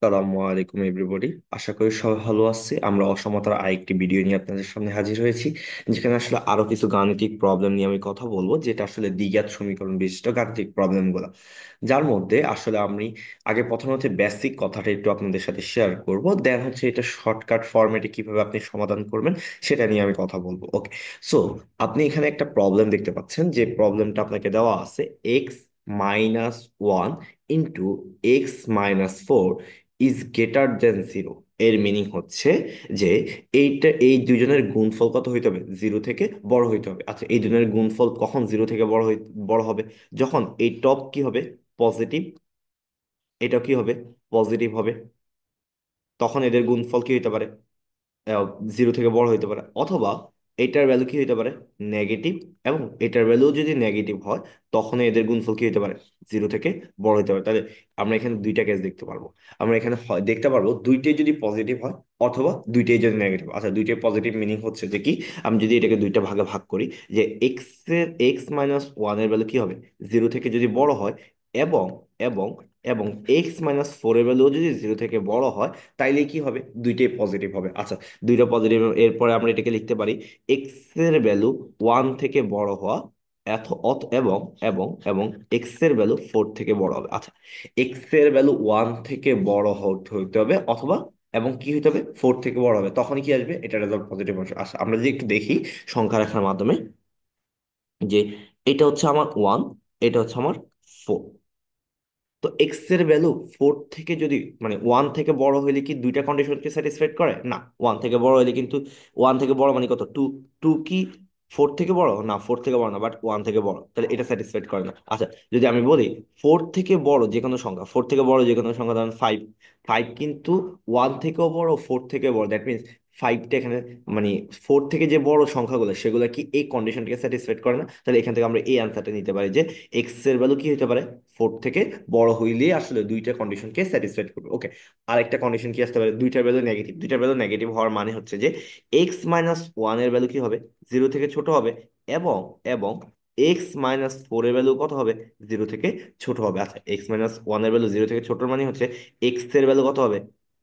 আসসালামু আলাইকুম এভরিবডি। আশা করি সবাই ভালো আছে। আমরা অসমতার আরেকটি ভিডিও নিয়ে আপনাদের সামনে হাজির হয়েছি, যেখানে আসলে আরো কিছু গাণিতিক প্রবলেম নিয়ে আমি কথা বলবো, যেটা আসলে দ্বিঘাত সমীকরণ বিশিষ্ট গাণিতিক প্রবলেমগুলো, যার মধ্যে আসলে আমি আগে প্রথমত বেসিক কথাটা একটু আপনাদের সাথে শেয়ার করব, দেন হচ্ছে এটা শর্টকাট ফরম্যাটে কিভাবে আপনি সমাধান করবেন সেটা নিয়ে আমি কথা বলবো। ওকে, সো আপনি এখানে একটা প্রবলেম দেখতে পাচ্ছেন, যে প্রবলেমটা আপনাকে দেওয়া আছে x-1 into x-4 is greater than zero. এর মিনিং হচ্ছে যে এই দুজনের গুণফল কত হইতে হবে, জিরো থেকে বড় হইতে হবে। আচ্ছা, এই দুজনের গুণফল কখন জিরো থেকে বড় হবে? যখন এই টপ কি হবে, পজিটিভ, এটা কি হবে, পজিটিভ হবে, তখন এদের গুণফল কি হইতে পারে, জিরো থেকে বড় হইতে পারে। অথবা এটার ভ্যালু কি হইতে পারে, নেগেটিভ, এবং এটার ভ্যালু যদি নেগেটিভ হয় তখন এদের গুণফল কি হইতে পারে, জিরো থেকে বড় হইতে পারে। তাহলে আমরা এখানে দুইটা কেস দেখতে পারবো। আমরা এখানে দেখতে পারবো দুইটাই যদি পজিটিভ হয়, অথবা দুইটাই যদি নেগেটিভ। আচ্ছা, দুইটাই পজিটিভ মিনিং হচ্ছে যে কি, আমি যদি এটাকে দুইটা ভাগে ভাগ করি, যে x-1 এর ভ্যালু কি হবে, জিরো থেকে যদি বড় হয়, এবং এবং এবং x-4 এর ভ্যালু যদি জিরো থেকে বড় হয়, তাইলে কি হবে, দুইটাই পজিটিভ হবে। আচ্ছা, দুইটা পজিটিভ, এরপরে আমরা এটাকে লিখতে পারি এক্স এর ভ্যালু ওয়ান থেকে বড় হওয়া, এবং এবং এবং এক্স এর ভ্যালু ফোর থেকে বড় হবে। আচ্ছা, এক্স এর ভ্যালু ওয়ান থেকে বড় হইতে হবে, অথবা এবং কি হইতে হবে, ফোর থেকে বড় হবে, তখনই কি আসবে, এটা রেজাল্ট পজিটিভ আসবে। আচ্ছা, আমরা যদি একটু দেখি সংখ্যা রেখার মাধ্যমে, যে এটা হচ্ছে আমার ওয়ান, এটা হচ্ছে আমার ফোর। তো এক্স এর ভ্যালু ফোর থেকে যদি, মানে ওয়ান থেকে বড় হইলে কি দুইটা কন্ডিশনকে স্যাটিসফাইড করে না? ওয়ান থেকে বড় হইলে কিন্তু, ওয়ান থেকে বড় মানে কত, টু। টু কি ফোর থেকে বড় না? ফোর থেকে বড় না, বাট ওয়ান থেকে বড়, তাহলে এটা স্যাটিসফাইড করে না। আচ্ছা, যদি আমি বলি ফোর থেকে বড় যে কোনো সংখ্যা, ফোর থেকে বড় যে কোনো সংখ্যা, ধরেন ফাইভ, ফাইভ কিন্তু ওয়ান থেকেও বড়, ফোর থেকে বড়, দ্যাট মিনস ফাইভটা এখানে, মানে ফোর থেকে যে বড় সংখ্যাগুলো সেগুলো কি এই কন্ডিশনটাকে স্যাটিসফাইড করে না? তাহলে এখান থেকে আমরা এই আনসারটা নিতে পারি যে এক্স এর ভ্যালু কি হতে পারে, ফোর থেকে বড় হইলেই আসলে দুইটা কন্ডিশনকে স্যাটিসফাইড করবে। ওকে, আরেকটা কন্ডিশন কি আসতে পারে, দুইটার ভ্যালু নেগেটিভ। দুইটার ভ্যালু নেগেটিভ হওয়ার মানে হচ্ছে যে x-1 এর ভ্যালু কি হবে, জিরো থেকে ছোট হবে, এবং এবং x-4 এর ভ্যালু কত হবে, জিরো থেকে ছোট হবে। আচ্ছা, x-1 এর ভ্যালু জিরো থেকে ছোট মানে হচ্ছে x এর ভ্যালু কত হবে,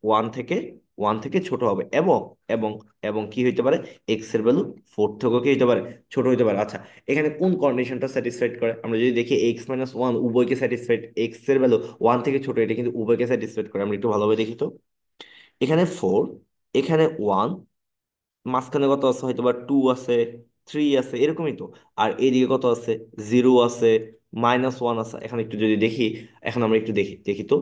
ওয়ান থেকে ওয়ান থেকে ছোট হবে, এবং এবং এবং কি হইতে পারে, এক্স এর ভ্যালু ফোর থেকেও কি হইতে পারে, ছোট হইতে পারে। আচ্ছা, এখানে কোন কন্ডিশনটা স্যাটিসফাইড করে, আমরা যদি দেখি x-1 উভয়কে স্যাটিসফাইড, এক্স এর ভ্যালু ওয়ান থেকে ছোট, এটা কিন্তু উভয়কে স্যাটিসফাইড করে। আমরা একটু ভালোভাবে দেখি তো, এখানে ফোর, এখানে ওয়ান, মাঝখানে কত আছে, হয়তো বা টু আছে, থ্রি আছে, এরকমই তো। আর এইদিকে কত আছে, জিরো আছে, মাইনাস ওয়ান আছে। এখন একটু যদি দেখি, এখন আমরা একটু দেখি দেখি তো,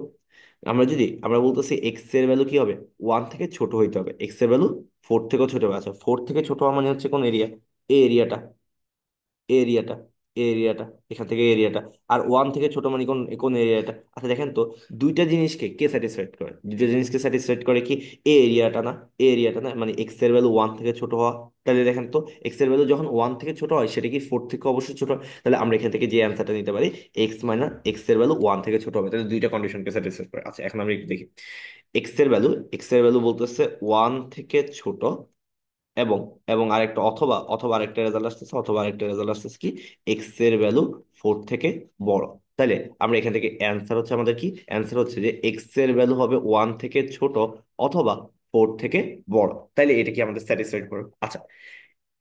আমরা বলতেছি এক্স এর ভ্যালু কি হবে, ওয়ান থেকে ছোট হইতে হবে, এক্স এর ভ্যালু ফোর থেকেও ছোট হবে। আচ্ছা, ফোর থেকে ছোট হওয়া মানে হচ্ছে কোন এরিয়া, এই এরিয়াটা, এরিয়াটা, এরিয়াটা, এখান থেকে এরিয়াটা। আর ওয়ান থেকে ছোট মানে কোন কোন এরিয়াটা? আচ্ছা দেখেন তো, দুইটা জিনিসকে কে স্যাটিসফাইড করে, দুইটা জিনিসকে স্যাটিসফাইড করে কি, এ এরিয়াটা না, এ এরিয়াটা না, মানে এক্স এর ভ্যালু ওয়ান থেকে ছোট হওয়া। তাহলে দেখেন তো, এক্স এর ভ্যালু যখন ওয়ান থেকে ছোট হয়, সেটা কি ফোর থেকে অবশ্যই ছোট হয়। তাহলে আমরা এখান থেকে যে অ্যান্সারটা নিতে পারি, এক্স এর ভ্যালু ওয়ান থেকে ছোট হবে, তাহলে দুইটা কন্ডিশনকে স্যাটিসফাইড করে। আচ্ছা, এখন আমরা একটু দেখি, এক্স এর ভ্যালু বলতেছে ওয়ান থেকে ছোট, এবং এবং আরেকটা, অথবা অথবা আরেকটা রেজাল্ট আসতেছে, অথবা আরেকটা রেজাল্ট আসতেছে কি, এক্স এর ভ্যালু ফোর থেকে বড়। তাহলে আমরা এখান থেকে অ্যান্সার হচ্ছে আমাদের কি, অ্যান্সার হচ্ছে যে এক্স এর ভ্যালু হবে ওয়ান থেকে ছোট, অথবা ফোর থেকে বড়। তাইলে এটা কি আমাদের স্যাটিসফাইড করবে? আচ্ছা,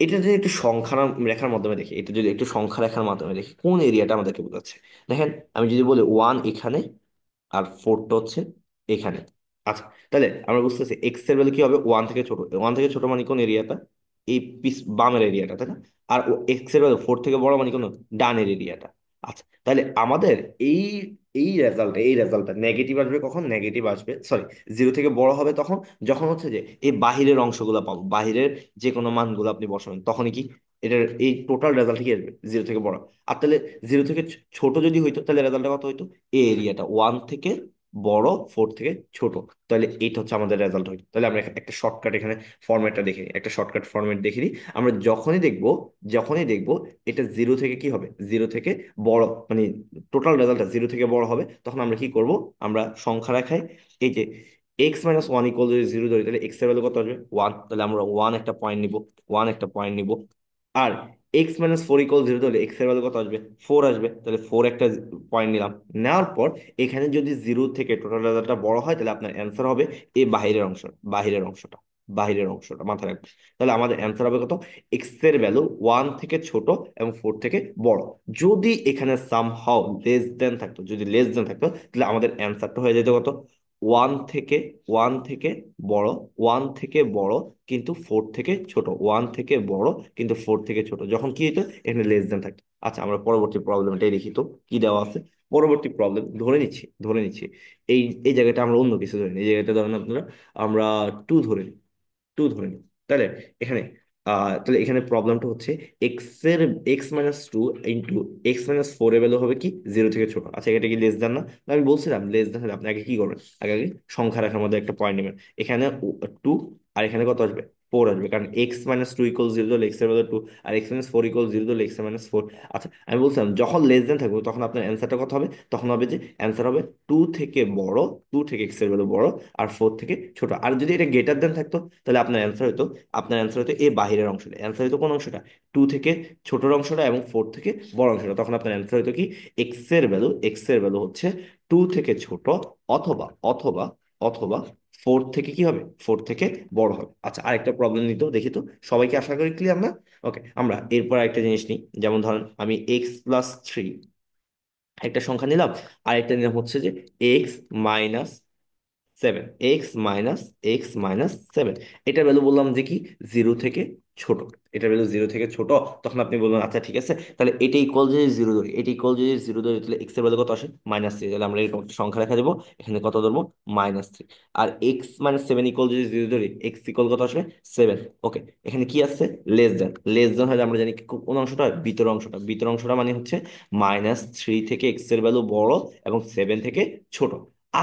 এটা যদি একটু সংখ্যা রেখার মাধ্যমে দেখি, এটা যদি একটু সংখ্যা রেখার মাধ্যমে দেখি, কোন এরিয়াটা আমাদেরকে বোঝাচ্ছে। দেখেন, আমি যদি বলি ওয়ান এখানে, আর ফোরটা হচ্ছে এখানে। আচ্ছা, তাহলে আমরা বুঝতেছি এক্স এর ভ্যালু কি হবে, ওয়ান থেকে ছোট, ওয়ান থেকে ছোট মানে কোন এরিয়াটা, এই পিস বামের এরিয়াটা, তাই না? আর এক্স এর ভ্যালু ফোর থেকে বড় মানে কোন, ডানের এরিয়াটা। আচ্ছা, তাহলে আমাদের এই এই রেজাল্টটা নেগেটিভ আসবে কখন, নেগেটিভ আসবে, সরি, জিরো থেকে বড় হবে তখন, যখন হচ্ছে যে এই বাহিরের অংশগুলো পাবো, বাহিরের যে কোনো মানগুলো আপনি বসাবেন, তখনই কি এটার এই টোটাল রেজাল্ট কি আসবে, জিরো থেকে বড়। আর তাহলে জিরো থেকে ছোট যদি হইতো, তাহলে রেজাল্টটা কত হইতো, এই এরিয়াটা ওয়ান থেকে বড়, ফোর থেকে ছোট। তাহলে এইটা হচ্ছে আমাদের রেজাল্ট হইতো। তাহলে আমরা একটা শর্টকাট এখানে ফরম্যাটটা দেখে নিই, একটা শর্টকাট ফরম্যাট দেখে নিই। আমরা যখনই দেখবো এটা জিরো থেকে কি হবে, জিরো থেকে বড়, মানে টোটাল রেজাল্টটা জিরো থেকে বড় হবে, তখন আমরা কি করব, আমরা সংখ্যা রাখাই, এই যে x-1 ইকুয়াল যদি জিরো ধরি, তাহলে এক্স এর ভ্যালু কত আসবে, ওয়ান। তাহলে আমরা ওয়ান একটা পয়েন্ট নিব, ওয়ান একটা পয়েন্ট নিব। আর x minus four equal zero হলে এক্স এর ভ্যালু কত আসবে? ফোর আসবে। তাহলে ফোর একটা পয়েন্ট নিলাম। নেওয়ার পর এখানে যদি জিরো থেকে টোটাল রেজাল্টটা বড় হয় তাহলে আপনার অ্যান্সার হবে এই বাহিরের অংশ, বাহিরের অংশটা, বাহিরের অংশটা মাথায় রাখবেন। তাহলে আমাদের অ্যান্সার হবে কত? এক্স এর ভ্যালু ওয়ান থেকে ছোট এবং ফোর থেকে বড়। যদি এখানে সামহাও লেস দেন থাকতো, যদি লেস দেন থাকতো, তাহলে আমাদের অ্যান্সারটা হয়ে যেত কত? ওয়ান থেকে, ওয়ান থেকে বড়, ওয়ান থেকে বড় কিন্তু ফোর থেকে ছোট, ওয়ান থেকে বড় কিন্তু ফোর থেকে ছোট, যখন কি হতো এখানে লেস দেন থাকতো। আচ্ছা, আমরা পরবর্তী প্রবলেমটাই দেখি তো কি দেওয়া আছে। পরবর্তী প্রবলেম ধরে নিচ্ছি এই এই জায়গাটা আমরা অন্য কিছু ধরি, এই জায়গাটা ধরেন আপনারা আমরা টু ধরে নিই, টু ধরে নিই। তাহলে এখানে তাহলে এখানে প্রবলেমটা হচ্ছে এক্স এর, x minus two into x minus four এর ভ্যালু হবে কি জিরো থেকে ছোট। আচ্ছা, এটা কি লেস দেন না? না, আমি বলছিলাম লেস দেন হলে আপনি আগে কি করবেন, আগে আগে সংখ্যা রাখার মধ্যে একটা পয়েন্ট নেবেন। এখানে টু, আর এখানে কত আসবে? ফোর আসবে, কারণ x minus two equal zero হলে এক্স এর ভ্যালু টু, আর x minus four equal zero হলে এক্স মাইনাস ফোর। আচ্ছা, আমি বলছিলাম যখন লেস দেন থাকবে তখন আপনার অ্যান্সারটা কত হবে? তখন হবে যে অ্যান্সার হবে টু থেকে বড়, টু থেকে এক্স এর ভ্যালু বড় আর ফোর থেকে ছোট। আর যদি এটা গ্রেটার দেন থাকতো তাহলে আপনার অ্যান্সার হতো, আপনার অ্যান্সার হতো এই বাহিরের অংশটা। অ্যান্সার হতো কোন অংশটা? টু থেকে ছোটর অংশটা এবং ফোর থেকে বড় অংশটা। তখন আপনার অ্যান্সার হতো কি এক্স এর ভ্যালু হচ্ছে টু থেকে ছোট অথবা অথবা অথবা ফোর থেকে কি হবে? ফোর থেকে বড় হবে। আচ্ছা, আরেকটা প্রবলেম নিতে দেখি তো, সবাইকে আশা করি ক্লিয়ার না? ওকে, আমরা এরপর একটা জিনিস নিই। যেমন ধরেন আমি এক্স প্লাস থ্রি একটা সংখ্যা নিলাম, আরেকটা নিলাম হচ্ছে যে x minus seven, x minus seven. এটার ভ্যালু বললাম যে কি জিরো থেকে ছোট, এটার ভ্যালু জিরো থেকে ছোট। তখন আপনি বলবেন আচ্ছা ঠিক আছে, তাহলে এটা ইকুয়াল যদি জিরো ধরি, এটা ইকুয়াল যদি জিরো ধরি, তাহলে এক্স এর ভ্যালু কত আসে? Minus three. তাহলে আমরা এরকম একটা সংখ্যা রেখা দেবো, এখানে কত ধরবো? Minus three. আর এক্স মাইনাস সেভেন ইকুয়াল যদি জিরো ধরি, এক্স ইকুয়াল কত আসবে? সেভেন। ওকে, এখানে কি আছে? Less than. লেস দেন হলে আমরা জানি কোন অংশটা হয়? ভিতর অংশটা। ভিতর অংশটা মানে হচ্ছে মাইনাস থ্রি থেকে এক্স এর ভ্যালু বড় এবং সেভেন থেকে ছোট।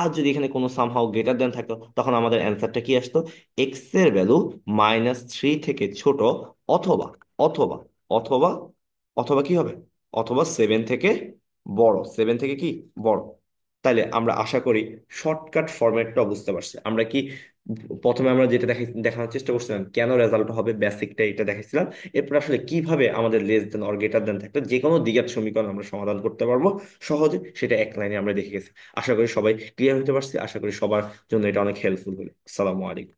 আর যদি এখানে কোনো সামহাও গ্রেটার দেন থাকতো তখন আমাদের অ্যান্সারটা কি আসতো? এক্স এর ভ্যালু মাইনাস থ্রি থেকে ছোট অথবা অথবা অথবা অথবা কি হবে? অথবা সেভেন থেকে বড়, সেভেন থেকে কি বড়। তাইলে আমরা আশা করি শর্টকাট ফরম্যাটটা বুঝতে পারছি। আমরা কি প্রথমে আমরা যেটা দেখানোর চেষ্টা করছিলাম কেন রেজাল্ট হবে, বেসিকটা এটা দেখাইছিলাম। এরপর আসলে কিভাবে আমাদের less than or greater than থাকলে যে কোনো দ্বিঘাত সমীকরণ আমরা সমাধান করতে পারবো সহজে, সেটা এক লাইনে আমরা দেখে গেছি। আশা করি সবাই ক্লিয়ার হতে পারছি, আশা করি সবার জন্য এটা অনেক হেল্পফুল হলো। আসসালামু আলাইকুম।